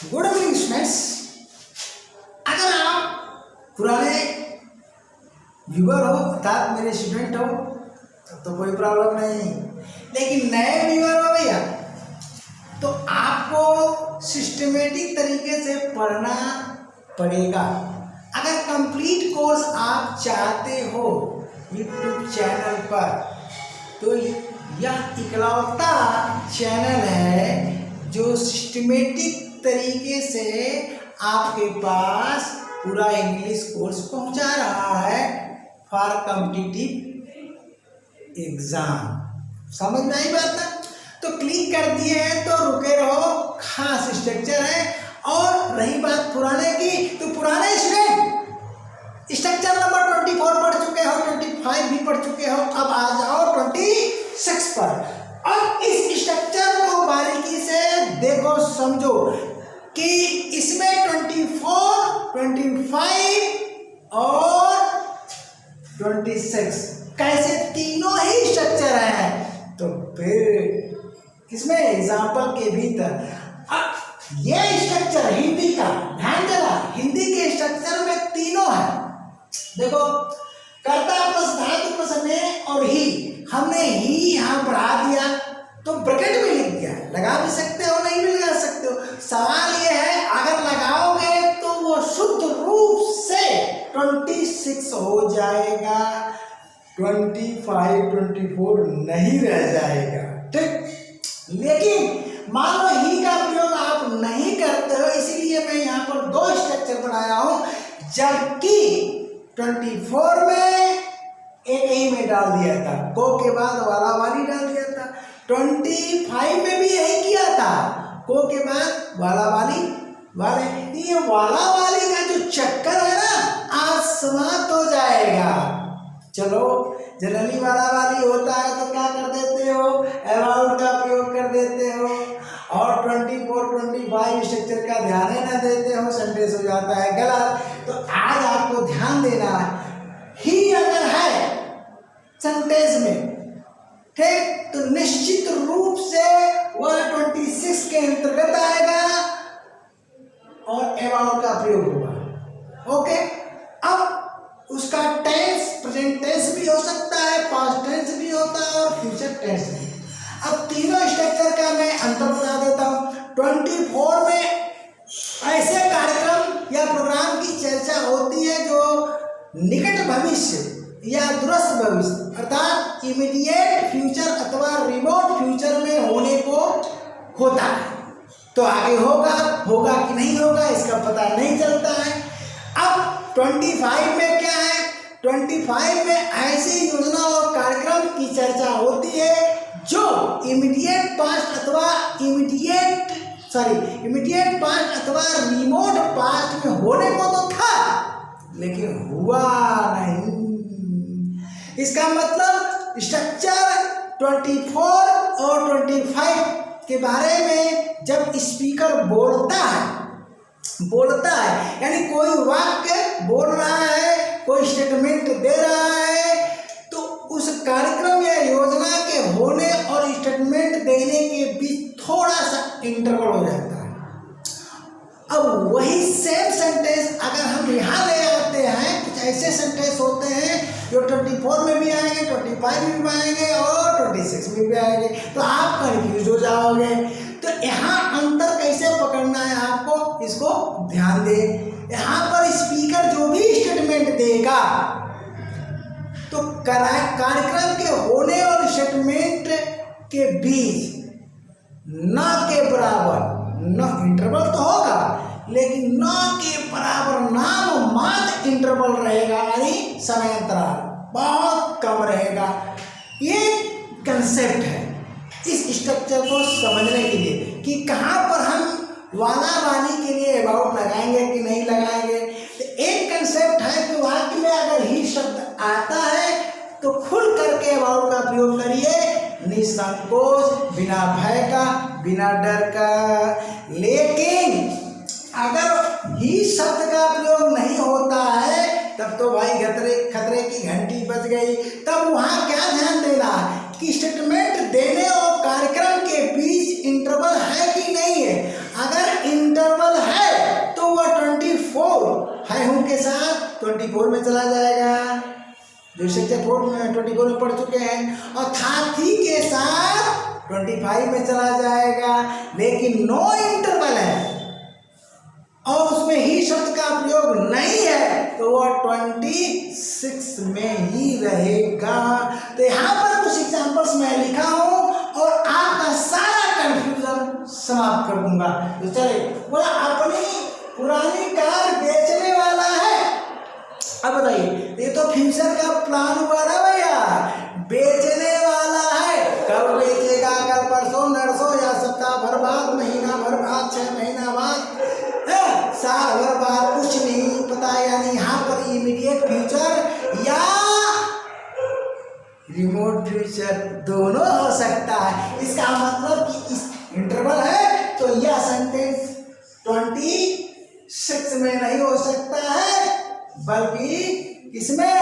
Good evening students. अगर आप पुराने व्यूअर हो अर्थात मेरे स्टूडेंट हो तो कोई प्रॉब्लम नहीं, लेकिन नए व्यूअर हो भैया तो आपको सिस्टमेटिक तरीके से पढ़ना पड़ेगा। अगर कंप्लीट कोर्स आप चाहते हो यूट्यूब चैनल पर तो यह इकलौता चैनल है जो सिस्टमेटिक तरीके से आपके पास पूरा इंग्लिश कोर्स पहुंचा रहा है फॉर कॉम्पिटिटिव एग्जाम। समझ में आई बात ना? तो क्लिक कर दिए हैं तो रुके रहो, खास स्ट्रक्चर है। और रही बात पुराने की तो पुराने स्टूडेंट स्ट्रक्चर नंबर 24 पढ़ चुके हो, 25 भी पढ़ चुके हो, अब आ जाओ 26 पर। और इस स्ट्रक्चर को बारीकी से देखो, समझो कि इसमें 24, 25 और 26 कैसे तीनों ही स्ट्रक्चर हैं। तो फिर इसमें एग्जाम्पल के भीतर अब ये स्ट्रक्चर हिंदी का ध्यान देना, हिंदी के स्ट्रक्चर में तीनों है। देखो, कर्ता प्लस धातु प्लस ने और ही, हमने ही यहाँ बढ़ा दिया तो ब्रैकेट में लिख दिया। लगा भी सकते हो, नहीं भी लगा सकते हो। सवाल ये है अगर लगाओगे तो वो शुद्ध रूप से 26 हो जाएगा, 25, 24 नहीं रह जाएगा। ठीक, लेकिन मान लो ही का प्रयोग आप नहीं करते हो, इसीलिए मैं यहाँ पर दो स्ट्रक्चर बनाया हूं, जबकि 24 में एक ही में डाल दिया था, को के बाद वाला वाली डाल दिया था। 25 में भी यही किया था, को के बाद वाला वाली वाले। ये वाला वाली का जो चक्कर है ना, आज समाप्त हो जाएगा। चलो, जनरली वाला वाली होता है तो क्या कर देते हो, अबाउट का प्रयोग कर देते हो, और 24, 25 स्ट्रक्चर का ध्यान न देते हो, सेंटेंस हो जाता है गलत। तो आज आपको ध्यान देना है, ही अगर है सेंटेंस में, ठीक, तो निश्चित रूप से वह 26 के अंतर्गत आएगा और अबाउट का प्रयोग होगा। ओके, अब उसका टेंस प्रेजेंट टेंस भी हो सकता है, पास्ट टेंस भी होता है और फ्यूचर टेंस भी। अब तीनों स्ट्रक्चर का मैं अंतर बता देता हूँ। 24 में ऐसे कार्यक्रम या प्रोग्राम की चर्चा होती है जो निकट भविष्य या दूरस्थ भविष्य अर्थात इमीडिएट फ्यूचर अथवा रिमोट फ्यूचर में होने को होता है। तो आगे होगा कि नहीं होगा इसका पता नहीं चलता है। अब 25 में क्या है, 25 में ऐसी योजना और कार्यक्रम की चर्चा होती है जो इमीडिएट पास्ट अथवा इमीडिएट पास्ट अथवा रिमोट पास्ट में होने को तो था लेकिन हुआ नहीं। इसका मतलब स्ट्रक्चर 24 और 25 के बारे में जब स्पीकर बोलता है यानी कोई वाक्य बोल रहा है, कोई स्टेटमेंट दे रहा है, तो उस कार्यक्रम या योजना के होने और स्टेटमेंट देने के बीच थोड़ा सा इंटरवल हो जाता है। अब वही सेम सेंटेंस अगर हम यहाँ ले आते हैं, कुछ ऐसे सेंटेंस होते हैं जो 24 में भी आएंगे, 25 में भी आएंगे और 26 में भी आएंगे, तो आप कंफ्यूज हो जाओगे। तो यहाँ अंतर कैसे पकड़ना है आपको, इसको ध्यान दे। यहाँ पर स्पीकर जो भी स्टेटमेंट देगा तो कार्यक्रम के होने और स्टेटमेंट के बीच न के बराबर, न इंटरवल तो होगा लेकिन न के बराबर नाम मात्र इंटरवल रहेगा, यानी समय अंतराल बहुत कम रहेगा। ये कंसेप्ट है इस स्ट्रक्चर को समझने के लिए कि कहाँ पर हम वाला वाली के लिए अबाउट लगाएंगे कि नहीं लगाएंगे। तो एक कंसेप्ट है कि वाक्य में अगर ही शब्द आता है तो खुल करके अबाउट का प्रयोग करिए, निसंकोच, बिना भय का, बिना डर का। लेकिन अगर ही शब्द का प्रयोग नहीं होता है तब तो भाई खतरे की घंटी बज गई। तब वहाँ क्या ध्यान देना कि स्टेटमेंट देने और कार्यक्रम के बीच इंटरवल है कि नहीं है। अगर इंटरवल 24 में चला जाएगा, जो स्ट्रक्चर 24 में पढ़ चुके हैं, और साथ ही के साथ 25 में चला जाएगा, लेकिन नो इंटरवल है और उसमें ही शब्द का प्रयोग नहीं है, तो वह 26 में ही रहेगा। तो यहाँ पर कुछ एग्जाम्पल्स मैं लिखा हूं और आपका सारा कंफ्यूजन समाप्त कर दूंगा। तो चले, वह अपनी पुरानी कार बेचने वाला है। अब बताइए, ये तो फ्यूचर का प्लान हुआ ना भैया, बेचने वाला है, कब बेचेगा, कल परसों नरसों या सप्ताह भर बाद, महीना भर बाद, 6 महीना बाद, साल भर बाद, कुछ नहीं पता। यानी यहाँ पर इमीडिएट फ्यूचर या रिमोट फ्यूचर दोनों हो सकता है। इसका मतलब कि इस इंटरवल है तो यह सेंटेंस 26 में नहीं हो सकता है, बल्कि इसमें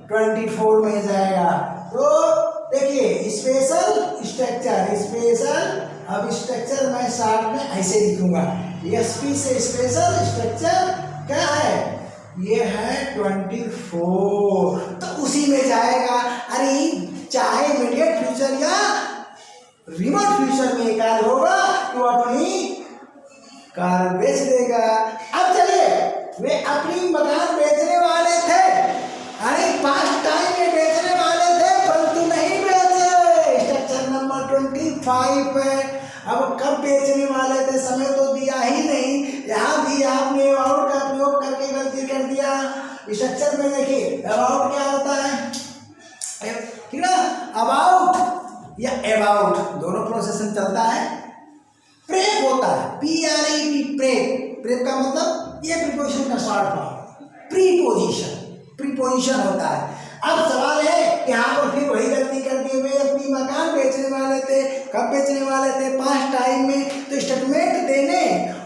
24 में जाएगा। तो देखिए, स्पेशल स्ट्रक्चर, स्पेशल, अब स्ट्रक्चर मैं शॉर्ट में ऐसे लिखूंगा, एसपी से स्पेशल स्ट्रक्चर क्या है, ये है 24, तो उसी में जाएगा। अरे चाहे इमीडिएट फ्यूचर या रिमोट फ्यूचर में कार होगा तो अपनी कार बेच देगा। अब चलिए, वे अपनी मकान बेचने वाले थे, अरे पास्ट टाइम में बेचने वाले थे, परंतु नहीं बेचे। स्ट्रक्चर नंबर 25 है। अब कब बेचने वाले थे, समय तो दिया ही नहीं। यहाँ भी आपने अबाउट का प्रयोग करके गलती कर दिया। स्ट्रक्चर में देखिए, अबाउट क्या होता है, ठीक ना, अबाउट या अबाउट दोनों प्रोसेसन चलता है। प्रेप होता है, PREP, प्रेप। प्रेप का मतलब ये प्रीपोजिशन का शॉर्ट फॉर्म, प्रीपोजिशन, प्रीपोजिशन होता है। अब सवाल है कि यहाँ पर फिर वही गलती कर दी, वे अपनी मकान बेचने वाले थे, कब बेचने वाले थे, पास्ट टाइम में। तो स्टेटमेंट देने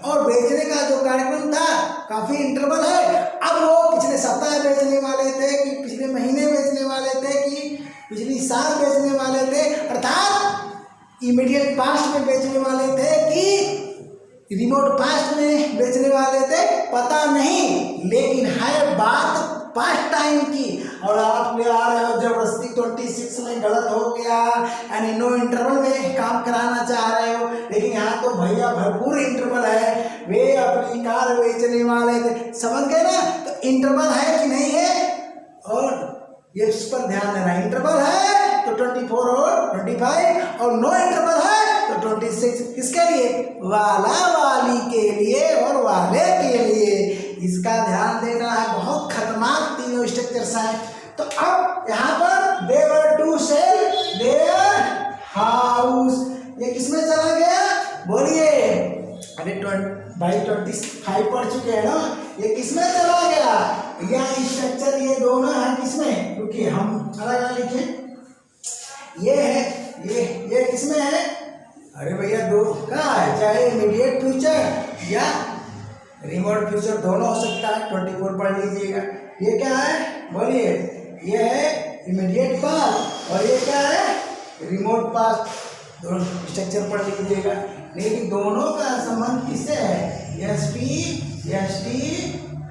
और बेचने का जो कार्यक्रम था काफी इंटरवल है। अब वो पिछले सप्ताह बेचने वाले थे कि पिछले महीने बेचने वाले थे कि पिछली साल बेचने वाले थे, अर्थात इमीडिएट पास्ट में बेचने वाले थे कि रिमोट पास्ट में बेचने वाले थे, पता नहीं। लेकिन है बात पास्ट टाइम की, और आप ले आ रहे हो जबरदस्ती 26 में गलत हो गया, यानी नो इंटरवल में काम कराना चाह रहे हो। लेकिन यहाँ तो भैया भरपूर इंटरवल है, वे अपनी कार बेचने वाले थे, समझ गए ना। तो इंटरवल है कि नहीं है, और ये इस पर ध्यान देना। इंटरवल है तो 24 और 25, और नो इंटरवल है तो 26। किसके लिए, वाला, वाली के लिए और वाले के लिए। इसका ध्यान देना है, बहुत खतरनाक तीनों स्ट्रक्चर्स हैं। तो अब यहाँ पर they were to sell their house, ये किसमें चला गया, बोलिए। अरे 25 पढ़ चुके हैं ना, ये किसमें चला गया, यह स्ट्रक्चर, ये दोनों है किसमें, क्योंकि हम अलग अलग लिखे। ये है, ये किसमें है, अरे भैया दो कहाँ है, चाहे इमीडिएट फ्यूचर या रिमोट फ्यूचर दोनों हो सकता है। 24 पढ़ लीजिएगा। ये क्या है, बोलिए, ये है इमीडिएट पास्ट और ये क्या है, रिमोट पास्ट। दोनों स्ट्रक्चर पढ़ लीजिएगा। लेकिन दोनों का संबंध किससे है, ST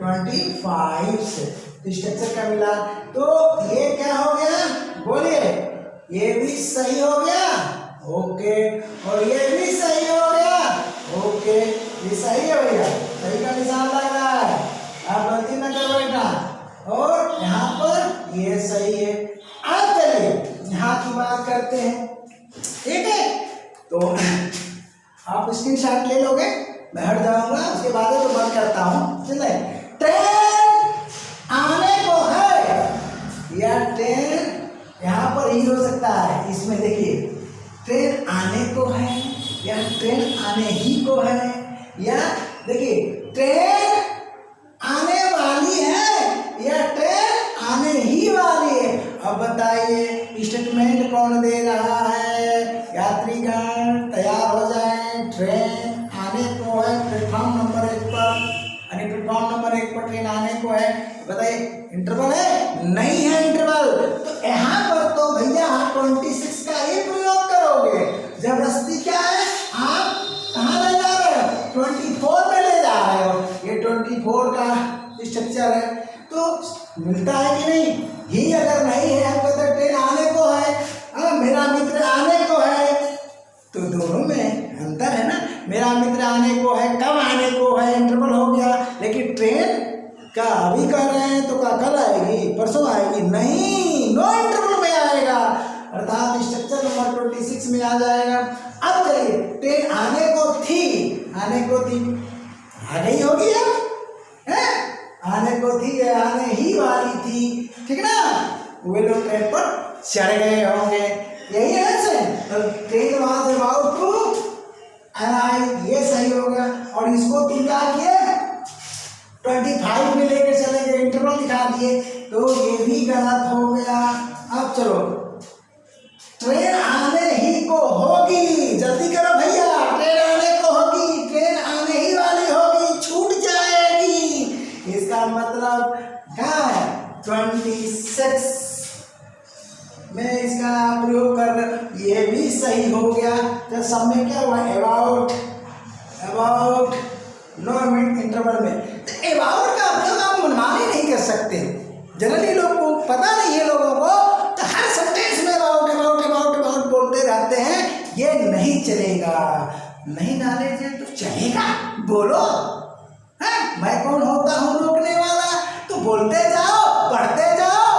25 से। तो स्ट्रक्चर का मिला, तो ये क्या हो गया, बोलिए, ये भी सही हो गया, ओके, और ये भी सही हो गया, ओके। ये सही है भैया, सही का निशान लग रहा है, आप गलती न कर बैठना। और यहाँ पर ये सही है। अब चलिए यहाँ की बात करते हैं, ठीक है। तो आप स्क्रीनशॉट ले लोगे, मैं हट जाऊंगा, उसके बाद तो बंद करता हूँ। चलिए, ट्रेन आने को है, या ट्रेन यहाँ पर ही हो सकता है। इसमें देखिए, ट्रेन आने को है या ट्रेन आने ही को है, या देखिए ट्रेन आने वाली है या ट्रेन आने ही वाली है। अब बताइए स्टेटमेंट कौन दे रहा है, यात्रीगण तैयार हो जाएं, ट्रेन आने को है प्लेटफॉर्म नंबर 1 पर, यानी प्लेटफॉर्म नंबर 1 पर ट्रेन आने को है। बताइए इंटरवल है, नहीं है इंटरवल, तो यहाँ पर तो भैया 26 का ही प्रयोग करोगे। जबरदस्ती क्या है, आप कहाँ ले जा रहे हो, 24 में ले जा रहे हो। ये 24 का स्ट्रक्चर है। तो मिलता है कि नहीं? ही अगर नहीं है, हम कहते ट्रेन आने को है, मेरा मित्र आने को है, तो दोनों में अंतर है ना। मेरा मित्र आने को है, कब आने को है, इंटरवल हो गया। लेकिन ट्रेन का अभी कह रहे हैं तो क्या कल आएगी, परसों आएगी? नहीं, नो इंटरवल में आएगा, अर्थात स्ट्रक्चर नंबर 26 में आ जाएगा। अब चलिए, ट्रेन आने को थी, आ गई होगी अब, है? आने को थी या आने ही वाली थी, ठीक ना? वे लोग ट्रेन पर चढ़ गए होंगे, यही है से। तो ट्रेन वहां से अबाउट टू आई, ये सही हो गया। और इसको तुम क्या किए, 25 में लेकर चले गए, इंटरवल दिखा दिए, तो ये भी गलत हो गया। अब चलो, ट्रेन आने ही को होगी, जल्दी करो भैया, ट्रेन आने को होगी, ट्रेन आने ही वाली होगी, छूट जाएगी। इसका मतलब क्या है, 26 में इसका प्रयोग कर, ये भी सही हो गया। तो सब में क्या हुआ, अबाउट 9 मिनट इंटरवल में। तो अबाउट का प्रयोग आप मनमानी नहीं कर सकते। जनरली लोग को पता नहीं है, लोगों को तो हर सेंटेंस में अबाउट बोलते रहते हैं, ये नहीं चलेगा। नहीं नॉलेज है तो चलेगा, बोलो। है, मैं कौन होता हूँ रोकने वाला? तो बोलते जाओ, पढ़ते जाओ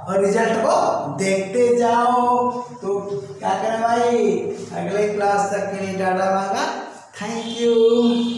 और रिजल्ट को देखते जाओ। तो क्या करें भाई, अगले क्लास तक के लिए टाटा मांगा। Thank you.